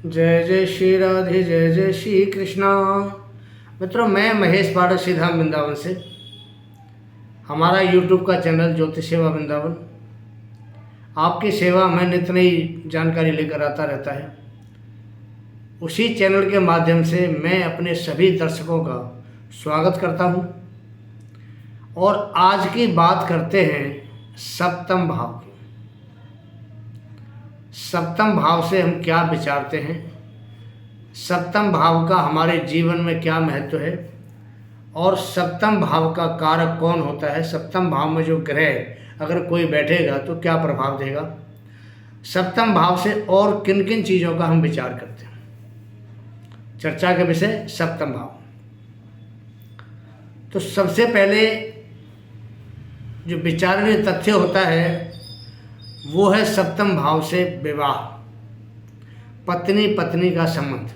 जय जय श्री राधे, जय जय श्री कृष्णा। मित्रों, मैं महेश पाठक सीधाम वृंदावन से। हमारा यूट्यूब का चैनल ज्योतिष सेवा वृंदावन आपकी सेवा में नित्य नई जानकारी लेकर आता रहता है। उसी चैनल के माध्यम से मैं अपने सभी दर्शकों का स्वागत करता हूं। और आज की बात करते हैं सप्तम भाव की। सप्तम भाव से हम क्या विचारते हैं, सप्तम भाव का हमारे जीवन में क्या महत्व है और सप्तम भाव का कारक कौन होता है। सप्तम भाव में जो ग्रह अगर कोई बैठेगा तो क्या प्रभाव देगा, सप्तम भाव से और किन किन चीज़ों का हम विचार करते हैं। चर्चा के विषय सप्तम भाव। तो सबसे पहले जो विचारणीय तथ्य होता है वो है सप्तम भाव से विवाह, पत्नी पत्नी का संबंध।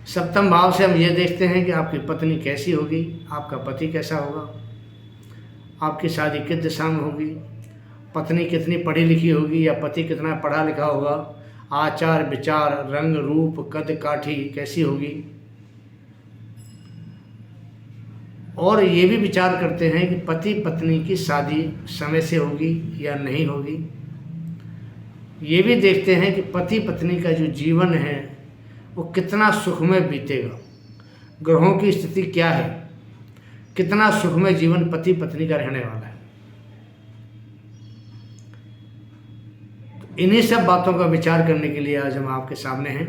सप्तम भाव से हम ये देखते हैं कि आपकी पत्नी कैसी होगी, आपका पति कैसा होगा, आपकी शादी किस दिशा में होगी, पत्नी कितनी पढ़ी लिखी होगी या पति कितना पढ़ा लिखा होगा, आचार विचार रंग रूप कद काठी कैसी होगी। और ये भी विचार करते हैं कि पति पत्नी की शादी समय से होगी या नहीं होगी। ये भी देखते हैं कि पति पत्नी का जो जीवन है वो कितना सुखमय बीतेगा, ग्रहों की स्थिति क्या है, कितना सुखमय जीवन पति पत्नी का रहने वाला है। इन्हीं सब बातों का विचार करने के लिए आज हम आपके सामने हैं।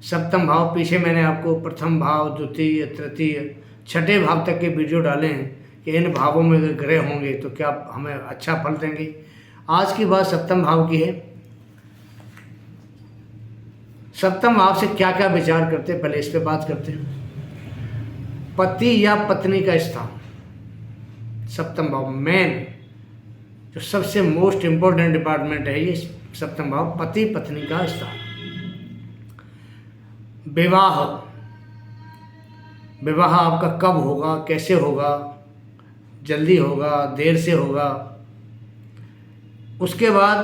सप्तम भाव, पीछे मैंने आपको प्रथम भाव, द्वितीय, तृतीय, छठे भाव तक के वीडियो डाले हैं कि इन भावों में अगर ग्रह होंगे तो क्या हमें अच्छा फल देंगे। आज की बात सप्तम भाव की है। सप्तम भाव से क्या क्या विचार करते हैं, पहले इस पे बात करते हैं। पति या पत्नी का स्थान, सप्तम भाव मेन जो सबसे मोस्ट इम्पोर्टेंट डिपार्टमेंट है ये सप्तम भाव, पति पत्नी का स्थान। विवाह, विवाह आपका कब होगा, कैसे होगा, जल्दी होगा, देर से होगा। उसके बाद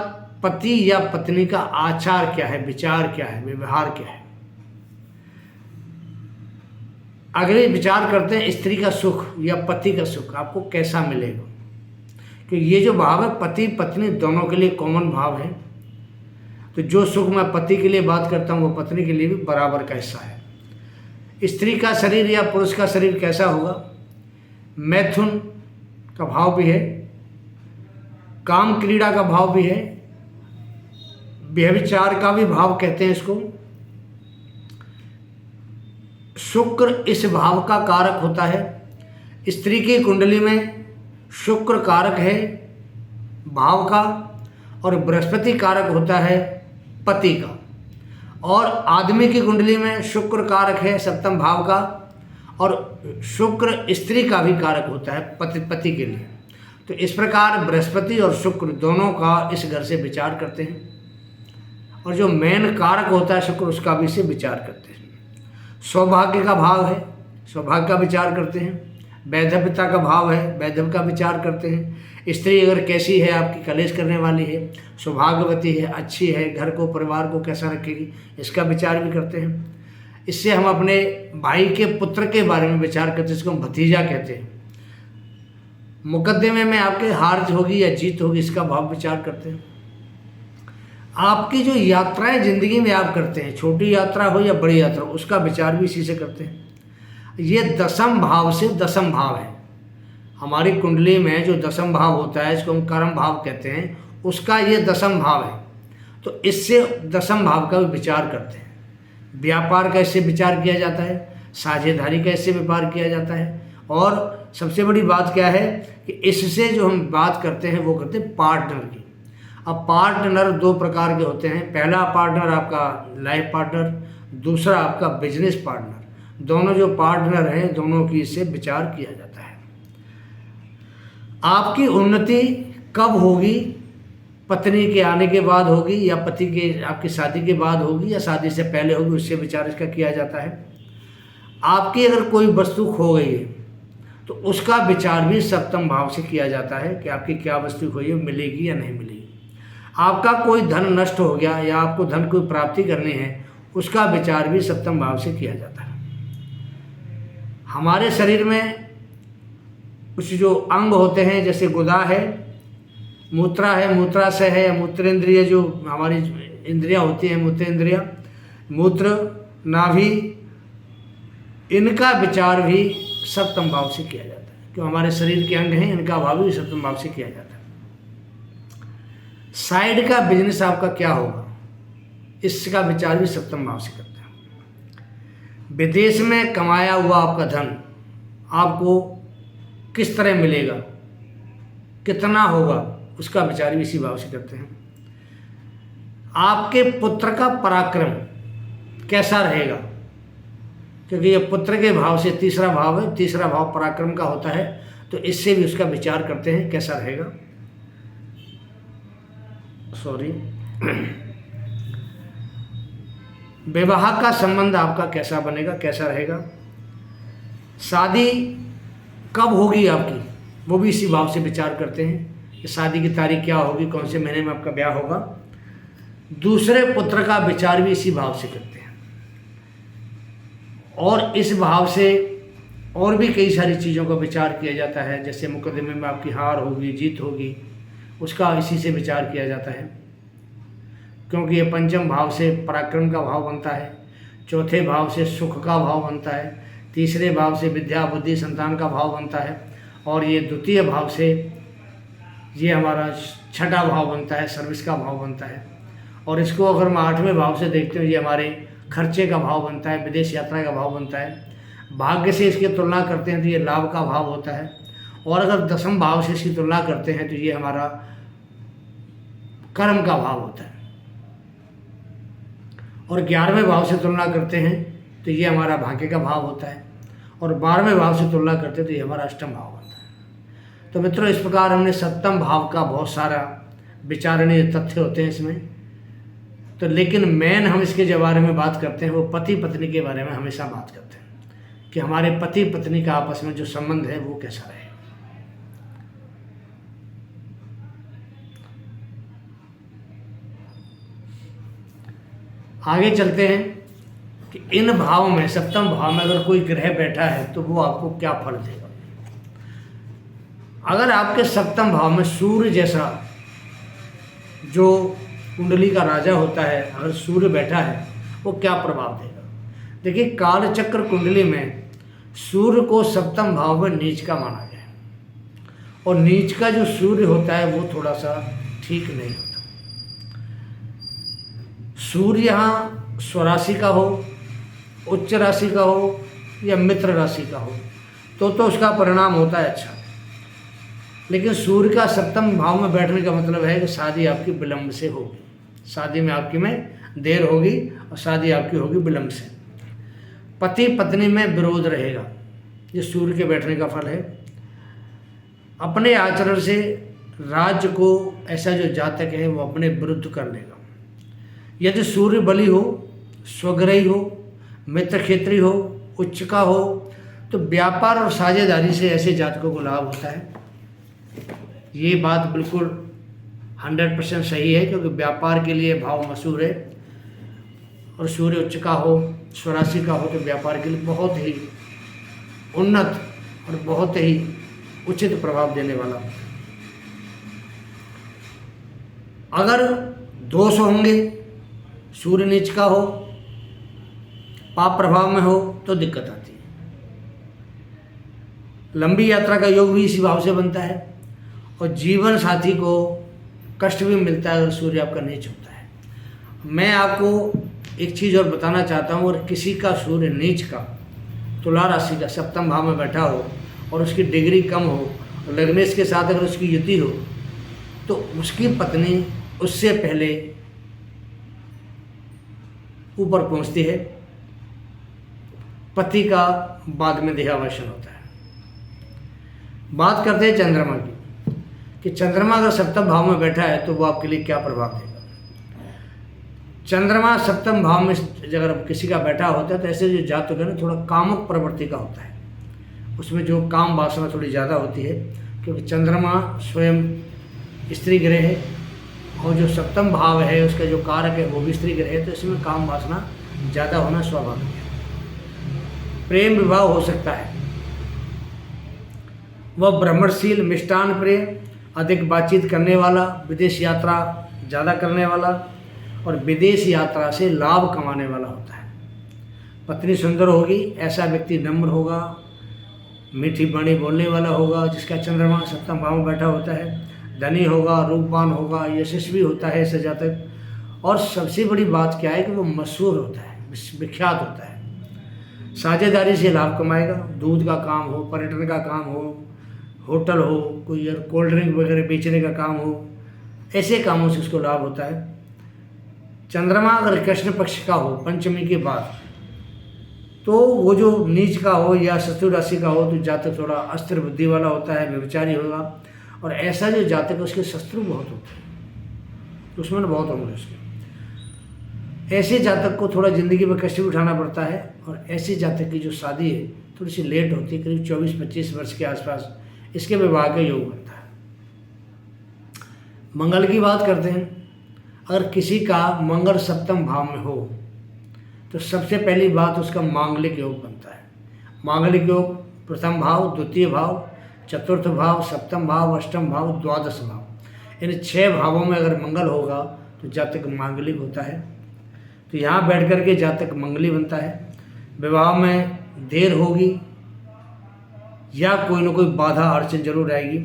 पति या पत्नी का आचार क्या है, विचार क्या है, व्यवहार क्या है। अगले विचार करते हैं स्त्री का सुख या पति का सुख आपको कैसा मिलेगा। कि ये जो भाव है पति पत्नी दोनों के लिए कॉमन भाव है। तो जो सुख मैं पति के लिए बात करता हूँ वो पत्नी के लिए भी बराबर का हिस्सा है। स्त्री का शरीर या पुरुष का शरीर कैसा होगा, मैथुन का भाव भी है, काम क्रीड़ा का भाव भी है, व्यभिचार का भी भाव कहते हैं इसको। शुक्र इस भाव का कारक होता है। स्त्री की कुंडली में शुक्र कारक है भाव का और बृहस्पति कारक होता है पति का। और आदमी की कुंडली में शुक्र कारक है सप्तम भाव का और शुक्र स्त्री का भी कारक होता है पति के लिए। तो इस प्रकार बृहस्पति और शुक्र दोनों का इस घर से विचार करते हैं और जो मेन कारक होता है शुक्र उसका भी से विचार करते हैं। सौभाग्य का भाव है, सौभाग्य का विचार करते हैं। वैधव्यता का भाव है, वैधव्य का विचार करते हैं। स्त्री अगर कैसी है, आपकी कलेश करने वाली है, सौभाग्यवती है, अच्छी है, घर को परिवार को कैसा रखेगी, इसका विचार भी करते हैं। इससे हम अपने भाई के पुत्र के बारे में विचार करते हैं, जिसको हम भतीजा कहते हैं। मुकदमे में आपके हार होगी या जीत होगी इसका भाव विचार करते हैं। आपकी जो यात्राएं जिंदगी में आप करते हैं, छोटी यात्रा हो या बड़ी यात्रा, उसका विचार भी इसी से करते हैं। ये दसम भाव से दसम भाव है। हमारी कुंडली में जो दसम भाव होता है इसको हम कर्म भाव कहते हैं, उसका ये दसम भाव है। तो इससे दसम भाव का भी विचार करते हैं। व्यापार का इससे विचार किया जाता है, साझेदारी का इससे व्यापार किया जाता है। और सबसे बड़ी बात क्या है कि इससे जो हम बात करते हैं वो करते हैं पार्टनर की। अब पार्टनर दो प्रकार के होते हैं। पहला पार्टनर आपका लाइफ पार्टनर, दूसरा आपका बिजनेस पार्टनर। दोनों जो पार्टनर हैं दोनों की इससे विचार किया जाता है। आपकी उन्नति कब होगी, पत्नी के आने के बाद होगी या पति के आपकी शादी के बाद होगी या शादी से पहले होगी, उससे विचार इसका किया जाता है। आपकी अगर कोई वस्तु खो गई है तो उसका विचार भी सप्तम भाव से किया जाता है कि आपकी क्या वस्तु खोई है, मिलेगी या नहीं मिलेगी। आपका कोई धन नष्ट हो गया या आपको धन कोई प्राप्ति करनी है, उसका विचार भी सप्तम भाव से किया जाता है। हमारे शरीर में कुछ जो अंग होते हैं, जैसे गुदा है, मूत्रा है, मूत्राशय है, या मूत्रेंद्रिय, जो हमारी इंद्रियां होती हैं, मूत्रेंद्रिया, मूत्र, नाभि, इनका विचार भी सप्तम भाव से किया जाता है। क्यों, हमारे शरीर के अंग हैं, इनका भाव भी सप्तम भाव से किया जाता है। साइड का बिजनेस आपका क्या होगा, इसका विचार भी सप्तम भाव से करते हैं। विदेश में कमाया हुआ आपका धन आपको किस तरह मिलेगा, कितना होगा, उसका विचार भी इसी भाव से करते हैं। आपके पुत्र का पराक्रम कैसा रहेगा, क्योंकि ये पुत्र के भाव से तीसरा भाव है, तीसरा भाव पराक्रम का होता है, तो इससे भी उसका विचार करते हैं कैसा रहेगा। विवाह का संबंध आपका कैसा बनेगा, कैसा रहेगा। शादी कब होगी आपकी, वो भी इसी भाव से विचार करते हैं कि शादी की तारीख क्या होगी, कौन से महीने में आपका ब्याह होगा। दूसरे पुत्र का विचार भी इसी भाव से करते हैं, और इस भाव से और भी कई सारी चीज़ों का विचार किया जाता है। जैसे मुकदमे में आपकी हार होगी, जीत होगी, उसका इसी से विचार किया जाता है, क्योंकि ये पंचम भाव से पराक्रम का भाव बनता है, चौथे भाव से सुख का भाव बनता है, तीसरे भाव से विद्या बुद्धि संतान का भाव बनता है, और ये द्वितीय भाव से ये हमारा छठा भाव बनता है, सर्विस का भाव बनता है। और इसको अगर हम आठवें भाव से देखते हैं, ये हमारे खर्चे का भाव बनता है, विदेश यात्रा का भाव बनता है। भाग्य से इसकी तुलना करते हैं तो ये लाभ का भाव होता है, और अगर दसम भाव से इसकी तुलना करते हैं तो ये हमारा कर्म का भाव होता है, और 11वें भाव से तुलना करते हैं तो ये हमारा भाग्य का भाव होता है, और 12वें भाव से तुलना करते हैं तो ये हमारा अष्टम भाव होता है। तो मित्रों, इस प्रकार हमने सप्तम भाव का बहुत सारा विचारणीय तथ्य होते हैं इसमें। तो लेकिन मेन हम इसके जो बारे में बात करते हैं वो पति पत्नी के बारे में हमेशा बात करते हैं कि हमारे पति पत्नी का आपस में जो संबंध है वो कैसा रहे। आगे चलते हैं कि इन भाव में, सप्तम भाव में अगर कोई ग्रह बैठा है तो वो आपको क्या फल देगा। अगर आपके सप्तम भाव में सूर्य जैसा जो कुंडली का राजा होता है, अगर सूर्य बैठा है, वो क्या प्रभाव देगा। देखिए, कालचक्र कुंडली में सूर्य को सप्तम भाव में नीच का माना गया है, और नीच का जो सूर्य होता है वो थोड़ा सा ठीक नहीं होता। सूर्य यहाँ स्वराशि का हो, उच्च राशि का हो, या मित्र राशि का हो तो उसका परिणाम होता है अच्छा। लेकिन सूर्य का सप्तम भाव में बैठने का मतलब है कि शादी आपकी विलंब से होगी, शादी में आपकी में देर होगी, और शादी आपकी होगी विलंब से। पति पत्नी में विरोध रहेगा, ये सूर्य के बैठने का फल है। अपने आचरण से राज्य को ऐसा जो जातक है वो अपने विरुद्ध कर लेगा। यदि सूर्य बली हो, स्वग्रही हो, मित्र क्षेत्री हो, उच्च का हो, तो व्यापार और साझेदारी से ऐसे जातकों को लाभ होता है। ये बात बिल्कुल 100% सही है, क्योंकि व्यापार के लिए भाव मशहूर है, और सूर्य उच्च का हो, स्वराशि का हो, तो व्यापार के लिए बहुत ही उन्नत और बहुत ही उचित प्रभाव देने वाला। अगर दोष होंगे, सूर्य नीच का हो, पाप प्रभाव में हो, तो दिक्कत आती है। लंबी यात्रा का योग भी इसी भाव से बनता है, और जीवन साथी को कष्ट भी मिलता है अगर सूर्य आपका नीच होता है। मैं आपको एक चीज़ और बताना चाहता हूँ, और किसी का सूर्य नीच का तुला राशि का सप्तम भाव में बैठा हो और उसकी डिग्री कम हो, और लग्नेश के साथ अगर उसकी युति हो, तो उसकी पत्नी उससे पहले ऊपर पहुँचती है, पति का बाद में देहावसान होता है। बात करते हैं चंद्रमा की, कि चंद्रमा अगर सप्तम भाव में बैठा है तो वो आपके लिए क्या प्रभाव देगा। चंद्रमा सप्तम भाव में अगर किसी का बैठा होता है तो ऐसे जो जातक है ना, थोड़ा कामुक प्रवृत्ति का होता है, उसमें जो काम वासना थोड़ी ज़्यादा होती है, क्योंकि चंद्रमा स्वयं स्त्री ग्रह है और जो सप्तम भाव है उसका जो कारक है वो भी स्त्री ग्रह है, तो इसमें काम वासना ज़्यादा होना स्वाभाविक है। प्रेम विवाह हो सकता है। वह भ्रमणशील, मिष्टान प्रिय, अधिक बातचीत करने वाला, विदेश यात्रा ज़्यादा करने वाला और विदेश यात्रा से लाभ कमाने वाला होता है। पत्नी सुंदर होगी, ऐसा व्यक्ति नम्र होगा, मीठी वाणी बोलने वाला होगा, जिसका चंद्रमा सप्तम भाव में बैठा होता है। धनी होगा, रूपवान होगा, यशस्वी होता है ऐसा जातक। और सबसे बड़ी बात क्या है कि वो मशहूर होता है, विख्यात होता है। साझेदारी से लाभ कमाएगा। दूध का काम हो, पर्यटन का काम हो, होटल हो, कोई कोल्ड ड्रिंक वगैरह बेचने का काम हो, ऐसे कामों से उसको लाभ होता है। चंद्रमा अगर कृष्ण पक्ष का हो पंचमी के बाद, तो वो जो नीच का हो या शत्रु राशि का हो, तो जातक थोड़ा अस्त्र बुद्धि वाला होता है, व्यभिचारी होगा। और ऐसा जो जातक है उसके शत्रु बहुत होते हैं, दुश्मन बहुत होंगे उसके। ऐसे जातक को थोड़ा ज़िंदगी में कष्ट भी उठाना पड़ता है। और ऐसे जातक की जो शादी है थोड़ी सी लेट होती है, करीब 24-25 वर्ष के आसपास इसके विवाह का योग बनता है। मंगल की बात करते हैं। अगर किसी का मंगल सप्तम भाव में हो तो सबसे पहली बात उसका मांगलिक योग बनता है। मांगलिक योग प्रथम भाव, द्वितीय भाव, चतुर्थ भाव, सप्तम भाव, अष्टम भाव, द्वादश भाव, इन 6 भावों में अगर मंगल होगा तो जातक मांगलिक होता है। तो यहाँ बैठ कर के जातक मंगली बनता है। विवाह में देर होगी या कोई ना कोई बाधा अड़चन जरूर आएगी।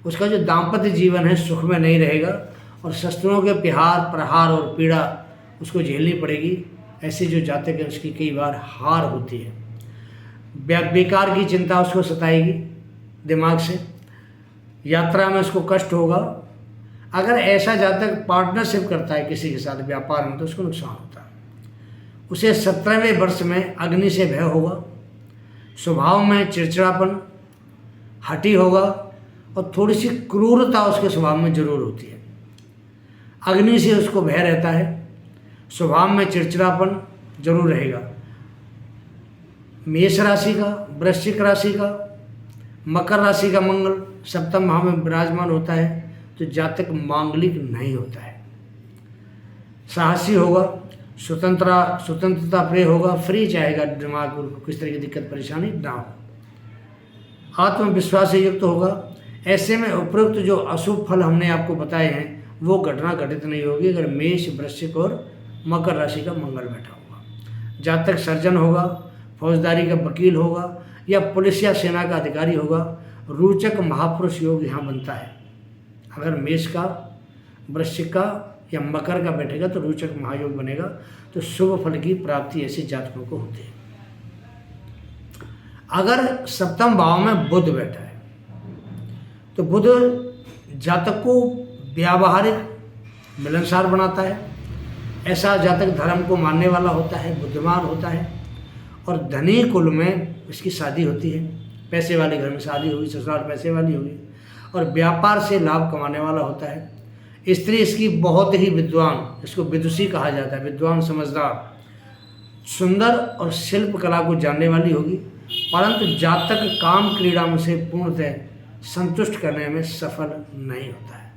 उसका जो दाम्पत्य जीवन है सुख में नहीं रहेगा और शस्त्रों के प्रहार और पीड़ा उसको झेलनी पड़ेगी। ऐसे जो जातक है उसकी कई बार हार होती है। बेकार की चिंता उसको सताएगी दिमाग से। यात्रा में उसको कष्ट होगा। अगर ऐसा जातक पार्टनरशिप करता है किसी के साथ व्यापार में तो उसको नुकसान होता है। उसे 17वें वर्ष में अग्नि से भय होगा। स्वभाव में चिड़चिड़ापन, हठी होगा और थोड़ी सी क्रूरता उसके स्वभाव में जरूर होती है। अग्नि से उसको भय रहता है। स्वभाव में चिड़चिड़ापन जरूर रहेगा। मेष राशि का, वृश्चिक राशि का, मकर राशि का मंगल सप्तम भाव में विराजमान होता है तो जातक मांगलिक नहीं होता है। साहसी होगा, स्वतंत्रता प्रिय होगा, फ्री चाहेगा, दिमाग को किस तरह की दिक्कत परेशानी ना हो। आत्मविश्वास से युक्त होगा। ऐसे में उपरोक्त जो अशुभ फल हमने आपको बताए हैं वो घटना घटित नहीं होगी अगर मेष, वृश्चिक और मकर राशि का मंगल बैठा होगा। जातक सर्जन होगा, फौजदारी का वकील होगा या पुलिस या सेना का अधिकारी होगा। रोचक महापुरुष योग यहाँ बनता है। अगर मेष का, वृश्चिक का या मकर का बैठेगा तो रोचक महायोग बनेगा। तो शुभ फल की प्राप्ति ऐसे जातकों को होती है। अगर सप्तम भाव में बुध बैठा है तो बुध जातक को व्यावहारिक, मिलनसार बनाता है। ऐसा जातक धर्म को मानने वाला होता है, बुद्धिमान होता है और धनी कुल में इसकी शादी होती है। पैसे वाले घर में शादी होगी, ससुराल पैसे वाली होगी और व्यापार से लाभ कमाने वाला होता है। स्त्री इसकी बहुत ही विद्वान, इसको विदुषी कहा जाता है, विद्वान, समझदार, सुंदर और शिल्प कला को जानने वाली होगी। परंतु जातक काम क्रीड़ा में से पूर्णतः संतुष्ट करने में सफल नहीं होता है।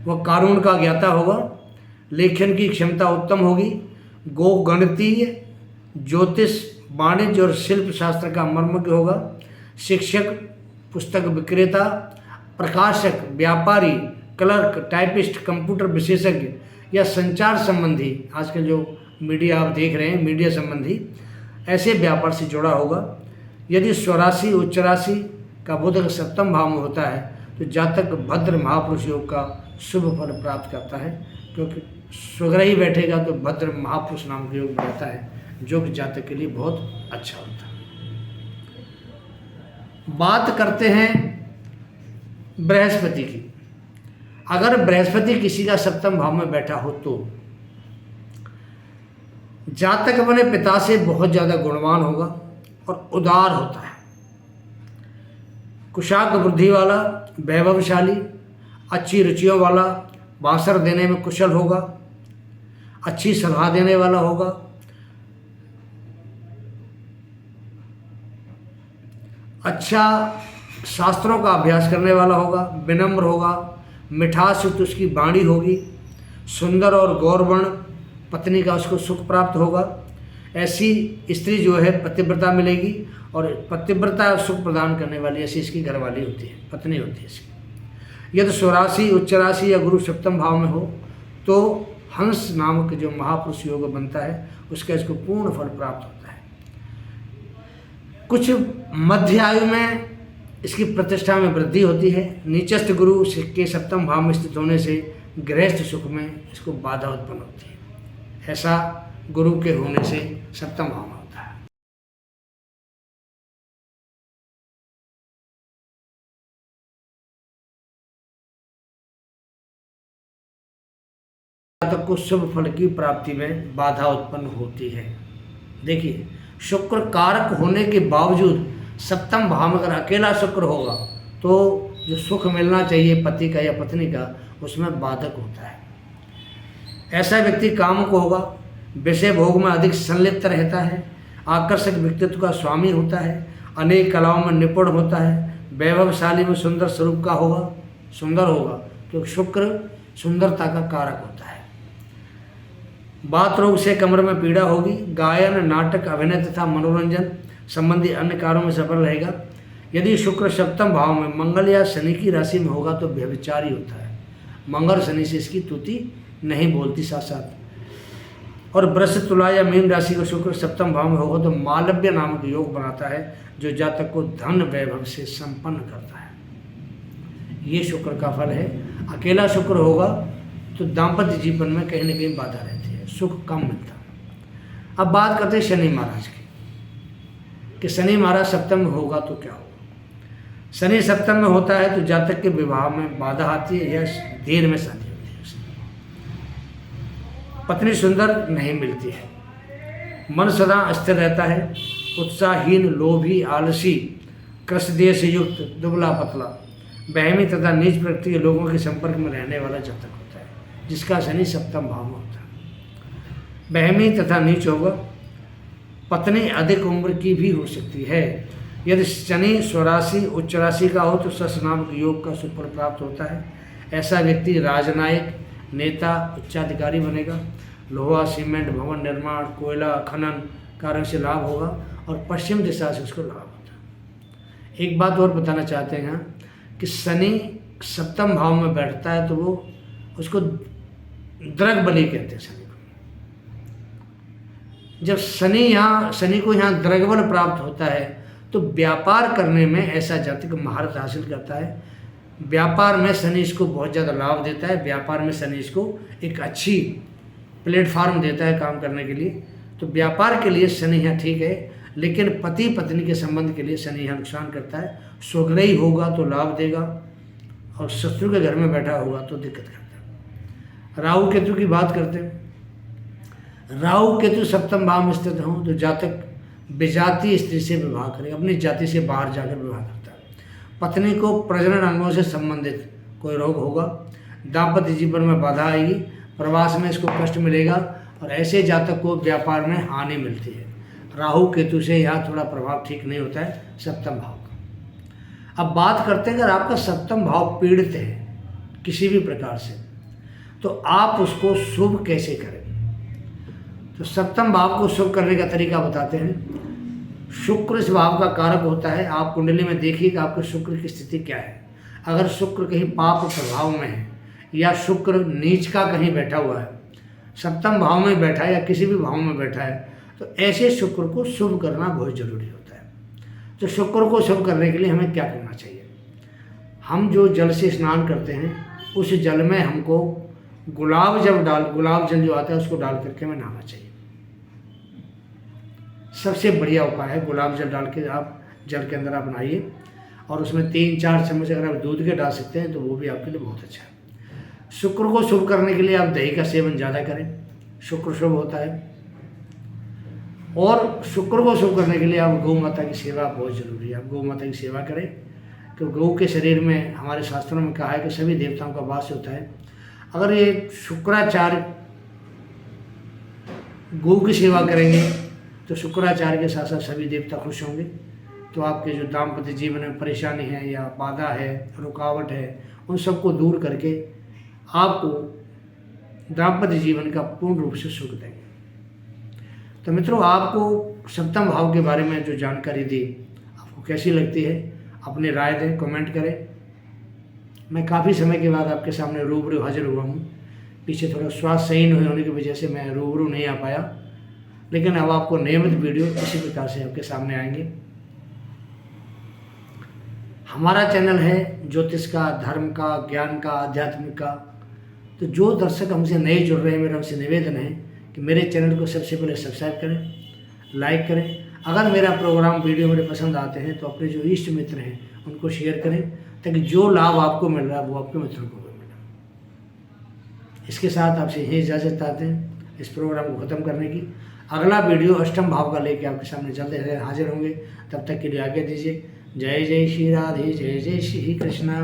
वह कानून का ज्ञाता होगा, लेखन की क्षमता उत्तम होगी, गणितीय, ज्योतिष, वाणिज्य और शिल्प शास्त्र का मर्मज्ञ होगा। शिक्षक, पुस्तक विक्रेता, प्रकाशक, व्यापारी, क्लर्क, टाइपिस्ट, कंप्यूटर विशेषज्ञ या संचार संबंधी, आजकल जो मीडिया आप देख रहे हैं मीडिया संबंधी, ऐसे व्यापार से जुड़ा होगा। यदि स्वराशि, उच्च राशि का बुध अगर सप्तम भाव में होता है तो जातक भद्र महापुरुष योग का शुभ फल प्राप्त करता है, क्योंकि स्वग्रही बैठेगा तो भद्र महापुरुष नाम का योग बनता है जो कि जातक के लिए बहुत अच्छा होता है। बात करते हैं बृहस्पति की। अगर बृहस्पति किसी का सप्तम भाव में बैठा हो तो जातक अपने पिता से बहुत ज़्यादा गुणवान होगा और उदार होता है। कुशाग्र बुद्धि वाला, वैभवशाली, अच्छी रुचियों वाला, भाषण देने में कुशल होगा, अच्छी सलाह देने वाला होगा, अच्छा शास्त्रों का अभ्यास करने वाला होगा, विनम्र होगा, मिठास युक्त उसकी वाणी होगी, सुंदर और गौरवर्ण पत्नी का उसको सुख प्राप्त होगा। ऐसी स्त्री जो है पतिव्रता मिलेगी, और पतिव्रता सुख प्रदान करने वाली ऐसी इसकी घरवाली होती है, पत्नी होती है इसकी। यदि स्वराशि, उच्च राशि या गुरु सप्तम भाव में हो तो हंस नामक जो महापुरुष योग बनता है उसका इसको पूर्ण फल प्राप्त होता है। कुछ मध्य आयु में इसकी प्रतिष्ठा में वृद्धि होती है। नीचस्थ गुरु के सप्तम भाव में स्थित होने से गृहस्थ सुख में इसको बाधा उत्पन्न होती है। ऐसा गुरु के होने से सप्तम भाव में होता है। जातक को शुभ फल की प्राप्ति में बाधा उत्पन्न होती है। देखिए, शुक्र कारक होने के बावजूद सप्तम भाव में अगर अकेला शुक्र होगा तो जो सुख मिलना चाहिए पति का या पत्नी का उसमें बाधक होता है। ऐसा व्यक्ति कामुक होगा, विषय भोग में अधिक संलिप्त रहता है, आकर्षक व्यक्तित्व का स्वामी होता है, अनेक कलाओं में निपुण होता है, वैभवशाली में सुंदर स्वरूप का होगा, सुंदर होगा क्योंकि शुक्र सुंदरता का कारक होता है। बात रोग से कमर में पीड़ा होगी। गायन, नाटक, अभिनय तथा मनोरंजन संबंधी अन्य कार्यों में सफल रहेगा। यदि शुक्र सप्तम भाव में मंगल या शनि की राशि में होगा तो व्यभिचारी होता है। मंगल शनि से इसकी तुति नहीं बोलती साथ साथ। और वृष, तुला या मीन राशि का शुक्र सप्तम भाव में होगा तो मालव्य नामक योग बनाता है जो जातक को धन वैभव से संपन्न करता है। ये शुक्र का फल है। अकेला शुक्र होगा तो दाम्पत्य जीवन में कहीं न कहीं बाधा रहती है, सुख कम मिलता है। अब बात करते हैं शनि महाराज की कि शनि महाराज सप्तम में होगा तो क्या होगा। शनि सप्तम में होता है तो जातक के विवाह में बाधा आती है या देर में शादी होती है। पत्नी सुंदर नहीं मिलती है, मन सदा अस्थिर रहता है, उत्साहहीन, लोभी, आलसी, कृष्णदेह से युक्त, दुबला पतला, बहमी तथा नीच प्रकृति के लोगों के संपर्क में रहने वाला जातक होता है जिसका शनि सप्तम भाव में होता है। बहमी तथा नीच होगा। पत्नी अधिक उम्र की भी हो सकती है। यदि शनि स्वराशि, उच्च राशि का हो तो सस नामक योग का सुफल प्राप्त होता है। ऐसा व्यक्ति राजनायक, नेता, उच्चाधिकारी बनेगा। लोहा, सीमेंट, भवन निर्माण, कोयला खनन कार्यों से लाभ होगा और पश्चिम दिशा से उसको लाभ होता है। एक बात और बताना चाहते हैं यहाँ कि शनि सप्तम भाव में बैठता है तो वो उसको द्रग बलि कहते हैं शनि को। जब शनि को यहाँ द्रगबल प्राप्त होता है तो व्यापार करने में ऐसा जातक महारत हासिल करता है। व्यापार में शनि इसको बहुत ज़्यादा लाभ देता है। व्यापार में शनि इसको एक अच्छी प्लेटफार्म देता है काम करने के लिए। तो व्यापार के लिए शनि यहाँ ठीक है, लेकिन पति पत्नी के संबंध के लिए शनि यहाँ नुकसान करता है। स्वग्रही होगा तो लाभ देगा और शत्रु के घर में बैठा होगा तो दिक्कत करता है। राहु केतु की बात करते हैं। राहु केतु सप्तम भाव में स्थित हों तो जातक विजातीय स्त्री से विवाह करेगा, अपनी जाति से बाहर जाकर विवाह करता है। पत्नी को प्रजनन अंगों से संबंधित कोई रोग होगा। दाम्पत्य जीवन में बाधा आएगी, प्रवास में इसको कष्ट मिलेगा और ऐसे जातक को व्यापार में हानि मिलती है। राहु केतु से यहाँ थोड़ा प्रभाव ठीक नहीं होता है सप्तम भाव का। अब बात करते हैं अगर आपका सप्तम भाव पीड़ित है किसी भी प्रकार से तो आप उसको शुभ कैसे करें। तो सप्तम भाव को शुभ करने का तरीका बताते हैं। शुक्र इस भाव का कारक होता है। आप कुंडली में देखिए कि आपके शुक्र की स्थिति क्या है। अगर शुक्र कहीं पाप प्रभाव में है या शुक्र नीच का कहीं बैठा हुआ है, सप्तम भाव में बैठा है या किसी भी भाव में बैठा है, तो ऐसे शुक्र को शुभ करना बहुत जरूरी होता है। तो शुक्र को शुभ करने के लिए हमें क्या करना चाहिए। हम जो जल से स्नान करते हैं उस जल में हमको गुलाब जल जो आता है उसको डाल करके हमें नहाना चाहिए। सबसे बढ़िया उपाय है गुलाब जल डाल के आप जल के अंदर आप नहाइए और उसमें 3-4 चम्मच अगर आप दूध के डाल सकते हैं तो वो भी आपके लिए बहुत अच्छा है। शुक्र को शुभ करने के लिए आप दही का सेवन ज़्यादा करें, शुक्र शुभ होता है। और शुक्र को शुभ करने के लिए आप गौ माता की सेवा बहुत ज़रूरी है। आप गौ माता की सेवा करें तो गौ के शरीर में हमारे शास्त्रों में कहा है कि सभी देवताओं का वास होता है। अगर ये शुक्राचार्य गौ की सेवा करेंगे तो शुक्राचार्य के साथ साथ सभी देवता खुश होंगे। तो आपके जो दाम्पत्य जीवन में परेशानी है या बाधा है, रुकावट है, उन सबको दूर करके आपको दाम्पत्य जीवन का पूर्ण रूप से सुख देंगे। तो मित्रों, आपको सप्तम भाव के बारे में जो जानकारी दी आपको कैसी लगती है, अपनी राय दें, कमेंट करें। मैं काफ़ी समय के बाद आपके सामने रूबरू हाजिर हुआ हूँ। पीछे थोड़ा स्वास्थ्य सही नहीं होने की वजह से मैं रूबरू नहीं आ पाया, लेकिन अब आपको नियमित वीडियो इसी प्रकार से आपके सामने आएंगे। हमारा चैनल है ज्योतिष का, धर्म का, ज्ञान का, आध्यात्मिक का। तो जो दर्शक हमसे नए जुड़ रहे हैं, मेरा उनसे निवेदन है कि मेरे चैनल को सबसे पहले सब्सक्राइब करें, लाइक करें। अगर मेरा प्रोग्राम वीडियो मेरे पसंद आते हैं तो अपने जो इष्ट मित्र हैं उनको शेयर करें, ताकि जो लाभ आपको मिल रहा है वो आपके मित्रों को भी मिले। इसके साथ आपसे यही इजाज़त चाहते हैं इस प्रोग्राम को ख़त्म करने की। अगला वीडियो अष्टम भाव का लेके आपके सामने जल्द हाजिर होंगे। तब तक के लिए आगे दीजिए। जय जय श्री राधे, जय जय श्री कृष्णा।